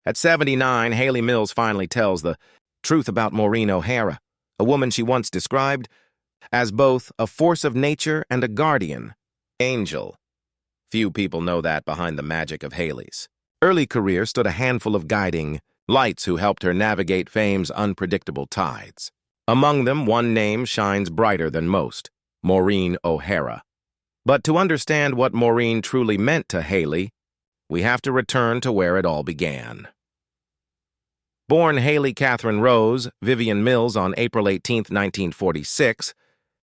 At 79, Hayley Mills finally tells the truth about Maureen O'Hara, a woman she once described as both a force of nature and a guardian angel. Few people know that behind the magic of Hayley's early career stood a handful of guiding lights who helped her navigate fame's unpredictable tides. Among them, one name shines brighter than most, Maureen O'Hara. But to understand what Maureen truly meant to Hayley, we have to return to where it all began. Born Hayley Catherine Rose Vivian Mills on April 18, 1946,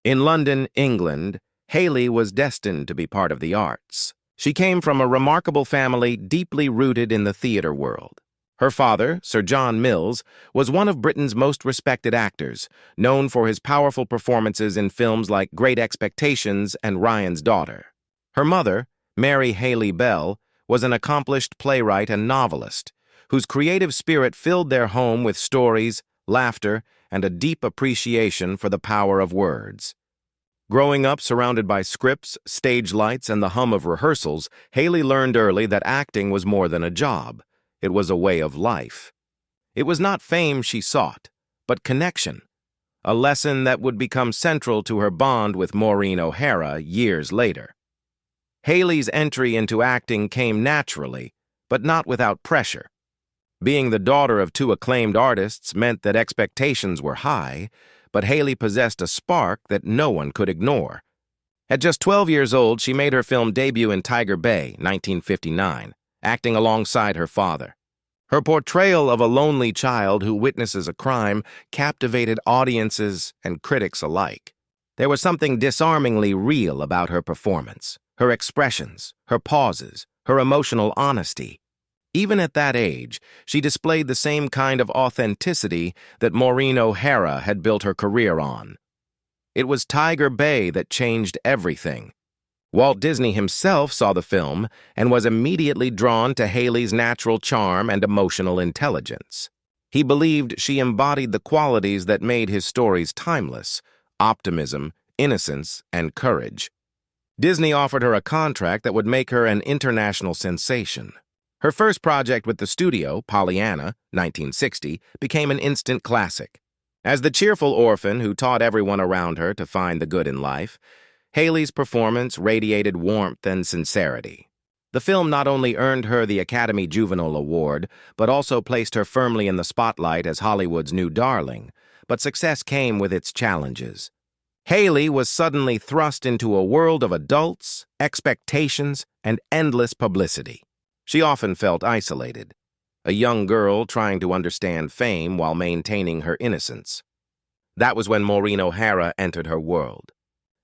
in London, England, Hayley was destined to be part of the arts. She came from a remarkable family deeply rooted in the theater world. Her father, Sir John Mills, was one of Britain's most respected actors, known for his powerful performances in films like Great Expectations and Ryan's Daughter. Her mother, Mary Hayley Bell, was an accomplished playwright and novelist, whose creative spirit filled their home with stories, laughter, and a deep appreciation for the power of words. Growing up surrounded by scripts, stage lights, and the hum of rehearsals, Hayley learned early that acting was more than a job. It was a way of life. It was not fame she sought, but connection, a lesson that would become central to her bond with Maureen O'Hara years later. Hayley's entry into acting came naturally, but not without pressure. Being the daughter of two acclaimed artists meant that expectations were high, but Hayley possessed a spark that no one could ignore. At just 12 years old, she made her film debut in Tiger Bay, 1959, acting alongside her father. Her portrayal of a lonely child who witnesses a crime captivated audiences and critics alike. There was something disarmingly real about her performance, her expressions, her pauses, her emotional honesty. Even at that age, she displayed the same kind of authenticity that Maureen O'Hara had built her career on. It was Tiger Bay that changed everything. Walt Disney himself saw the film and was immediately drawn to Hayley's natural charm and emotional intelligence. He believed she embodied the qualities that made his stories timeless: optimism, innocence, and courage. Disney offered her a contract that would make her an international sensation. Her first project with the studio, Pollyanna, 1960, became an instant classic. As the cheerful orphan who taught everyone around her to find the good in life, Hayley's performance radiated warmth and sincerity. The film not only earned her the Academy Juvenile Award, but also placed her firmly in the spotlight as Hollywood's new darling. But success came with its challenges. Hayley was suddenly thrust into a world of adults, expectations, and endless publicity. She often felt isolated, a young girl trying to understand fame while maintaining her innocence. That was when Maureen O'Hara entered her world.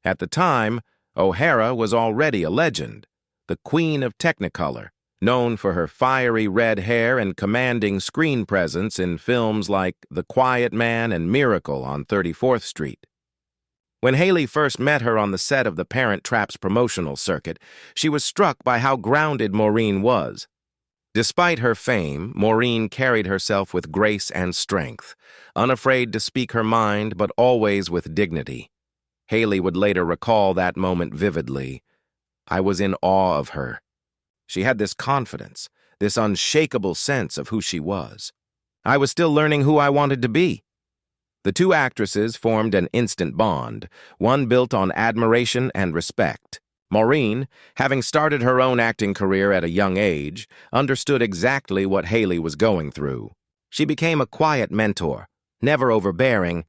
At the time, O'Hara was already a legend, the queen of Technicolor, known for her fiery red hair and commanding screen presence in films like The Quiet Man and Miracle on 34th Street. When Hayley first met her on the set of The Parent Trap's promotional circuit, she was struck by how grounded Maureen was. Despite her fame, Maureen carried herself with grace and strength, unafraid to speak her mind but always with dignity. Hayley would later recall that moment vividly. I was in awe of her. She had this confidence, this unshakable sense of who she was. I was still learning who I wanted to be. The two actresses formed an instant bond, one built on admiration and respect. Maureen, having started her own acting career at a young age, understood exactly what Hayley was going through. She became a quiet mentor, never overbearing,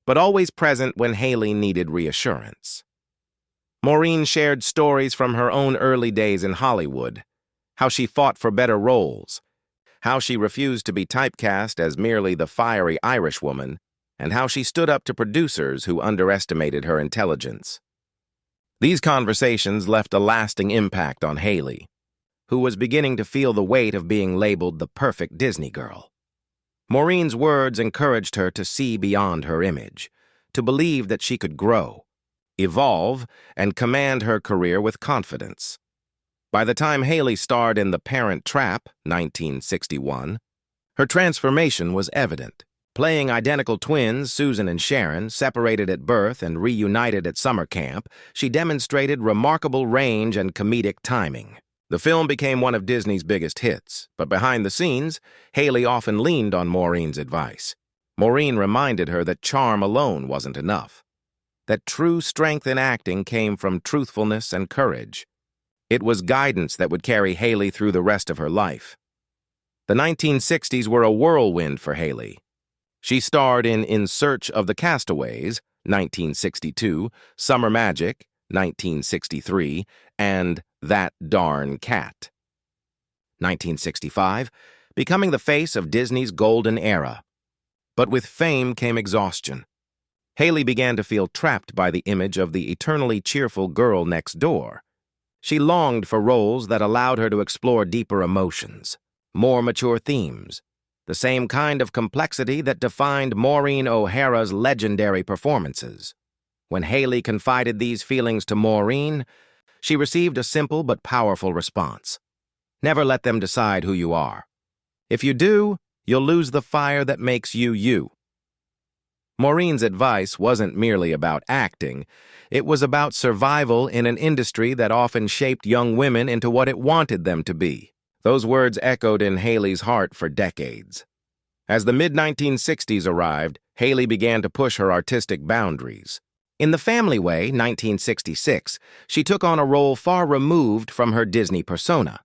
but always present when Hayley needed reassurance. Maureen shared stories from her own early days in Hollywood, how she fought for better roles, how she refused to be typecast as merely the fiery Irish woman, and how she stood up to producers who underestimated her intelligence. These conversations left a lasting impact on Hayley, who was beginning to feel the weight of being labeled the perfect Disney girl. Maureen's words encouraged her to see beyond her image, to believe that she could grow, evolve, and command her career with confidence. By the time Hayley starred in The Parent Trap, 1961, her transformation was evident. Playing identical twins, Susan and Sharon, separated at birth and reunited at summer camp, she demonstrated remarkable range and comedic timing. The film became one of Disney's biggest hits, but behind the scenes, Hayley often leaned on Maureen's advice. Maureen reminded her that charm alone wasn't enough, that true strength in acting came from truthfulness and courage. It was guidance that would carry Hayley through the rest of her life. The 1960s were a whirlwind for Hayley. She starred in Search of the Castaways, 1962, Summer Magic, 1963, and That Darn Cat, 1965, becoming the face of Disney's golden era. But with fame came exhaustion. Hayley began to feel trapped by the image of the eternally cheerful girl next door. She longed for roles that allowed her to explore deeper emotions, more mature themes, the same kind of complexity that defined Maureen O'Hara's legendary performances. When Hayley confided these feelings to Maureen, she received a simple but powerful response. Never let them decide who you are. If you do, you'll lose the fire that makes you you. Maureen's advice wasn't merely about acting. It was about survival in an industry that often shaped young women into what it wanted them to be. Those words echoed in Hayley's heart for decades. As the mid-1960s arrived, Hayley began to push her artistic boundaries. In The Family Way, 1966, she took on a role far removed from her Disney persona.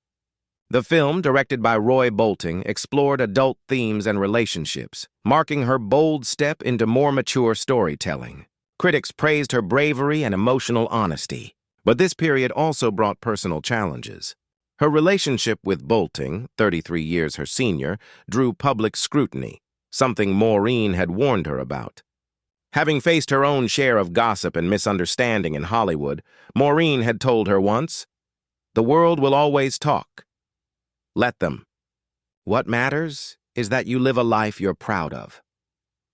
The film, directed by Roy Bolting, explored adult themes and relationships, marking her bold step into more mature storytelling. Critics praised her bravery and emotional honesty, but this period also brought personal challenges. Her relationship with Bolting, 33 years her senior, drew public scrutiny, something Maureen had warned her about. Having faced her own share of gossip and misunderstanding in Hollywood, Maureen had told her once, "The world will always talk. Let them. What matters is that you live a life you're proud of."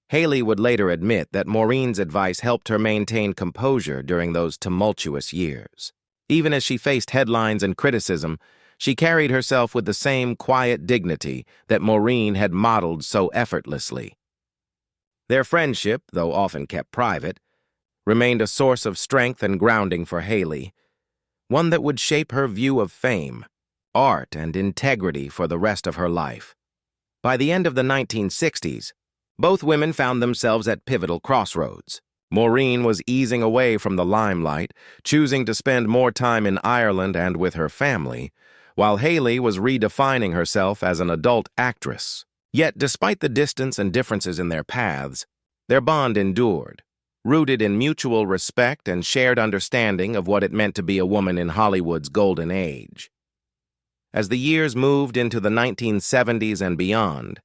Hayley would later admit that Maureen's advice helped her maintain composure during those tumultuous years. Even as she faced headlines and criticism, she carried herself with the same quiet dignity that Maureen had modeled so effortlessly. Their friendship, though often kept private, remained a source of strength and grounding for Hayley, one that would shape her view of fame, art, and integrity for the rest of her life. By the end of the 1960s, both women found themselves at pivotal crossroads. Maureen was easing away from the limelight, choosing to spend more time in Ireland and with her family, while Hayley was redefining herself as an adult actress. Yet, despite the distance and differences in their paths, their bond endured, rooted in mutual respect and shared understanding of what it meant to be a woman in Hollywood's golden age. As the years moved into the 1970s and beyond,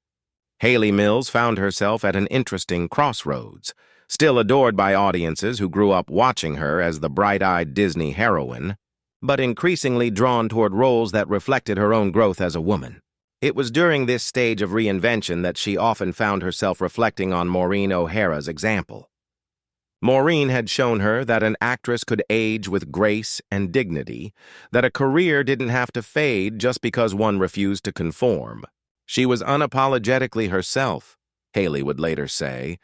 Hayley Mills found herself at an interesting crossroads, still adored by audiences who grew up watching her as the bright-eyed Disney heroine, but increasingly drawn toward roles that reflected her own growth as a woman. It was during this stage of reinvention that she often found herself reflecting on Maureen O'Hara's example. Maureen had shown her that an actress could age with grace and dignity, that a career didn't have to fade just because one refused to conform. She was unapologetically herself, Hayley would later say,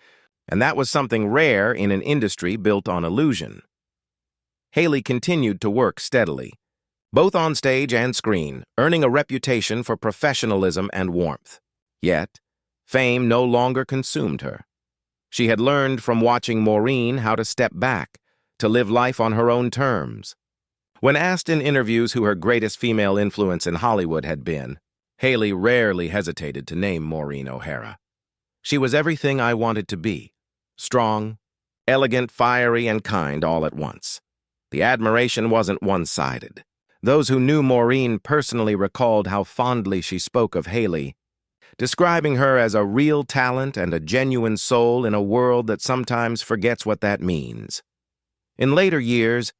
and that was something rare in an industry built on illusion. Hayley continued to work steadily, both on stage and screen, earning a reputation for professionalism and warmth. Yet, fame no longer consumed her. She had learned from watching Maureen how to step back, to live life on her own terms. When asked in interviews who her greatest female influence in Hollywood had been, Hayley rarely hesitated to name Maureen O'Hara. She was everything I wanted to be. Strong, elegant, fiery, and kind all at once. The admiration wasn't one-sided. Those who knew Maureen personally recalled how fondly she spoke of Hayley, describing her as a real talent and a genuine soul in a world that sometimes forgets what that means. In later years,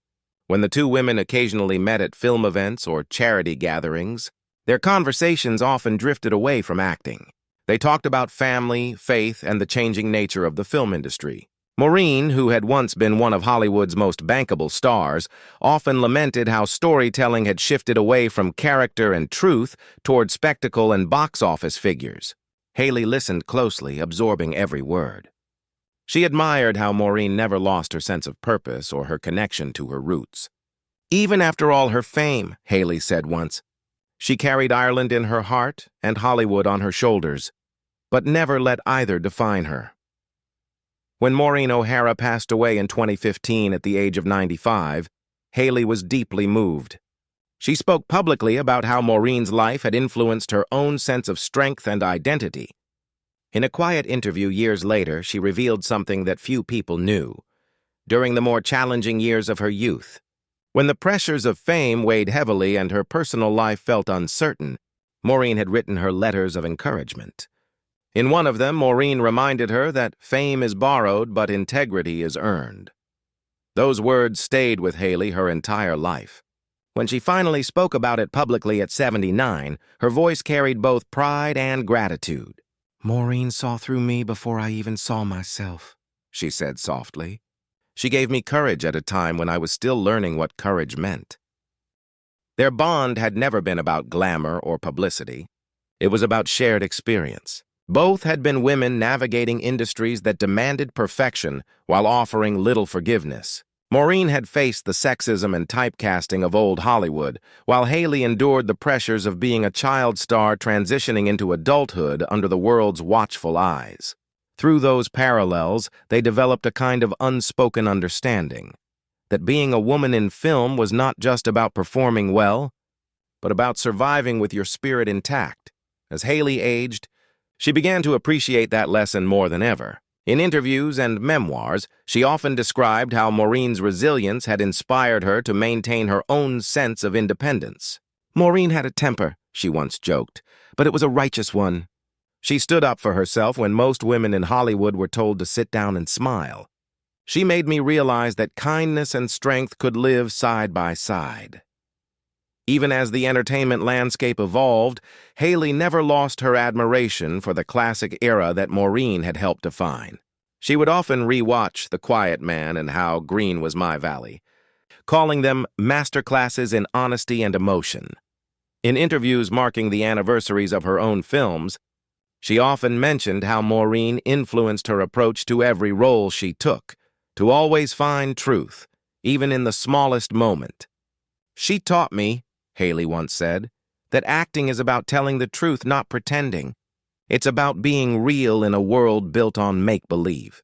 when the two women occasionally met at film events or charity gatherings, their conversations often drifted away from acting. They talked about family, faith, and the changing nature of the film industry. Maureen, who had once been one of Hollywood's most bankable stars, often lamented how storytelling had shifted away from character and truth toward spectacle and box office figures. Hayley listened closely, absorbing every word. She admired how Maureen never lost her sense of purpose or her connection to her roots. Even after all her fame, Hayley said once, she carried Ireland in her heart and Hollywood on her shoulders, but never let either define her. When Maureen O'Hara passed away in 2015 at the age of 95, Hayley was deeply moved. She spoke publicly about how Maureen's life had influenced her own sense of strength and identity. In a quiet interview years later, she revealed something that few people knew. During the more challenging years of her youth, when the pressures of fame weighed heavily and her personal life felt uncertain, Maureen had written her letters of encouragement. In one of them, Maureen reminded her that fame is borrowed, but integrity is earned. Those words stayed with Hayley her entire life. When she finally spoke about it publicly at 79, her voice carried both pride and gratitude. "Maureen saw through me before I even saw myself," she said softly. "She gave me courage at a time when I was still learning what courage meant." Their bond had never been about glamour or publicity. It was about shared experience. Both had been women navigating industries that demanded perfection while offering little forgiveness. Maureen had faced the sexism and typecasting of old Hollywood, while Hayley endured the pressures of being a child star transitioning into adulthood under the world's watchful eyes. Through those parallels, they developed a kind of unspoken understanding that being a woman in film was not just about performing well, but about surviving with your spirit intact. As Hayley aged, she began to appreciate that lesson more than ever. In interviews and memoirs, she often described how Maureen's resilience had inspired her to maintain her own sense of independence. "Maureen had a temper," she once joked, "but it was a righteous one. She stood up for herself when most women in Hollywood were told to sit down and smile. She made me realize that kindness and strength could live side by side." Even as the entertainment landscape evolved, Hayley never lost her admiration for the classic era that Maureen had helped define. She would often re-watch The Quiet Man and How Green Was My Valley, calling them masterclasses in honesty and emotion. In interviews marking the anniversaries of her own films, she often mentioned how Maureen influenced her approach to every role she took, to always find truth, even in the smallest moment. "She taught me," Hayley once said, "that acting is about telling the truth, not pretending. It's about being real in a world built on make-believe."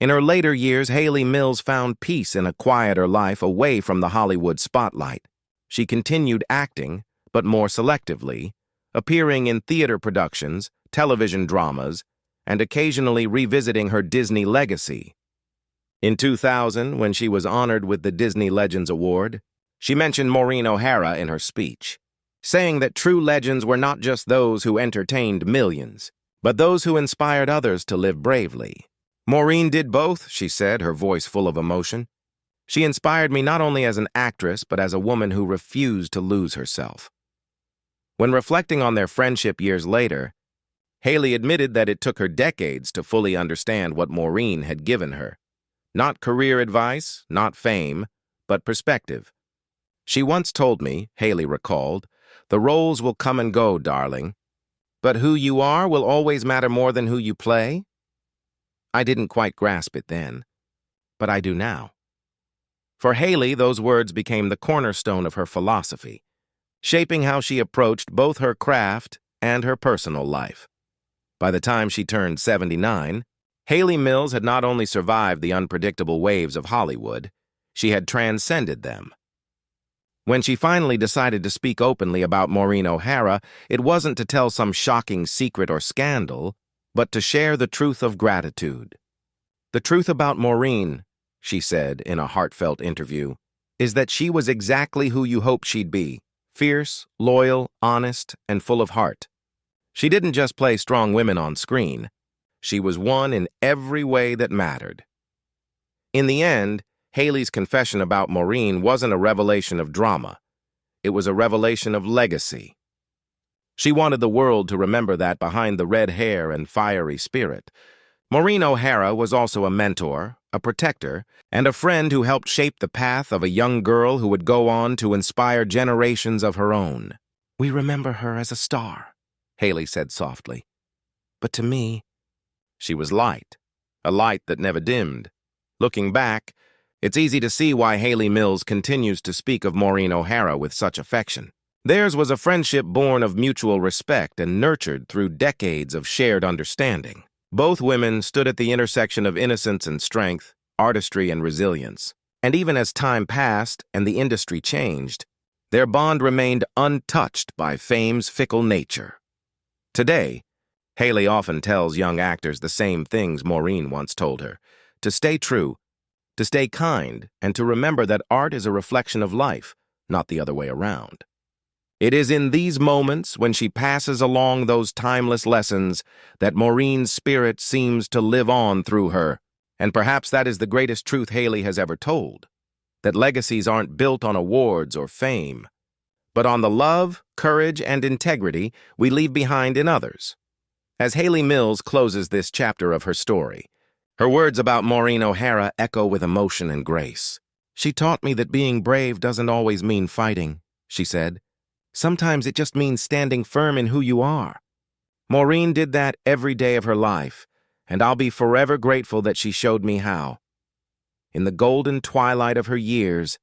In her later years, Hayley Mills found peace in a quieter life away from the Hollywood spotlight. She continued acting, but more selectively, appearing in theater productions, television dramas, and occasionally revisiting her Disney legacy. In 2000, when she was honored with the Disney Legends Award, she mentioned Maureen O'Hara in her speech, saying that true legends were not just those who entertained millions, but those who inspired others to live bravely. "Maureen did both," she said, her voice full of emotion. "She inspired me not only as an actress, but as a woman who refused to lose herself." When reflecting on their friendship years later, Hayley admitted that it took her decades to fully understand what Maureen had given her. Not career advice, not fame, but perspective. "She once told me," Hayley recalled, "the roles will come and go, darling, but who you are will always matter more than who you play." I didn't quite grasp it then, but I do now. For Hayley, those words became the cornerstone of her philosophy, shaping how she approached both her craft and her personal life. By the time she turned 79, Hayley Mills had not only survived the unpredictable waves of Hollywood, she had transcended them. When she finally decided to speak openly about Maureen O'Hara, it wasn't to tell some shocking secret or scandal, but to share the truth of gratitude. "The truth about Maureen," she said in a heartfelt interview, "is that she was exactly who you hoped she'd be, fierce, loyal, honest, and full of heart. She didn't just play strong women on screen. She was one in every way that mattered." In the end, Hayley's confession about Maureen wasn't a revelation of drama. It was a revelation of legacy. She wanted the world to remember that behind the red hair and fiery spirit, Maureen O'Hara was also a mentor, a protector, and a friend who helped shape the path of a young girl who would go on to inspire generations of her own. "We remember her as a star," Hayley said softly. "But to me, she was light, a light that never dimmed." Looking back, It's easy to see why Hayley Mills continues to speak of Maureen O'Hara with such affection. Theirs was a friendship born of mutual respect and nurtured through decades of shared understanding. Both women stood at the intersection of innocence and strength, artistry and resilience. And even as time passed and the industry changed, their bond remained untouched by fame's fickle nature. Today, Hayley often tells young actors the same things Maureen once told her: to stay true, to stay kind, and to remember that art is a reflection of life, not the other way around. It is in these moments, when she passes along those timeless lessons, that Maureen's spirit seems to live on through her. And perhaps that is the greatest truth Hayley has ever told: that legacies aren't built on awards or fame, but on the love, courage, and integrity we leave behind in others. As Hayley Mills closes this chapter of her story, her words about Maureen O'Hara echo with emotion and grace. "She taught me that being brave doesn't always mean fighting," she said. "Sometimes it just means standing firm in who you are." Maureen did that every day of her life, and I'll be forever grateful that she showed me how. In the golden twilight of her years,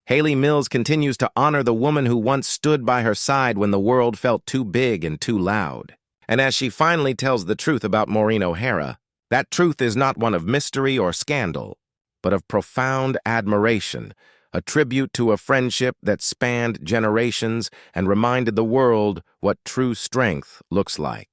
Hayley Mills continues to honor the woman who once stood by her side when the world felt too big and too loud. And as she finally tells the truth about Maureen O'Hara, that truth is not one of mystery or scandal, but of profound admiration, a tribute to a friendship that spanned generations and reminded the world what true strength looks like.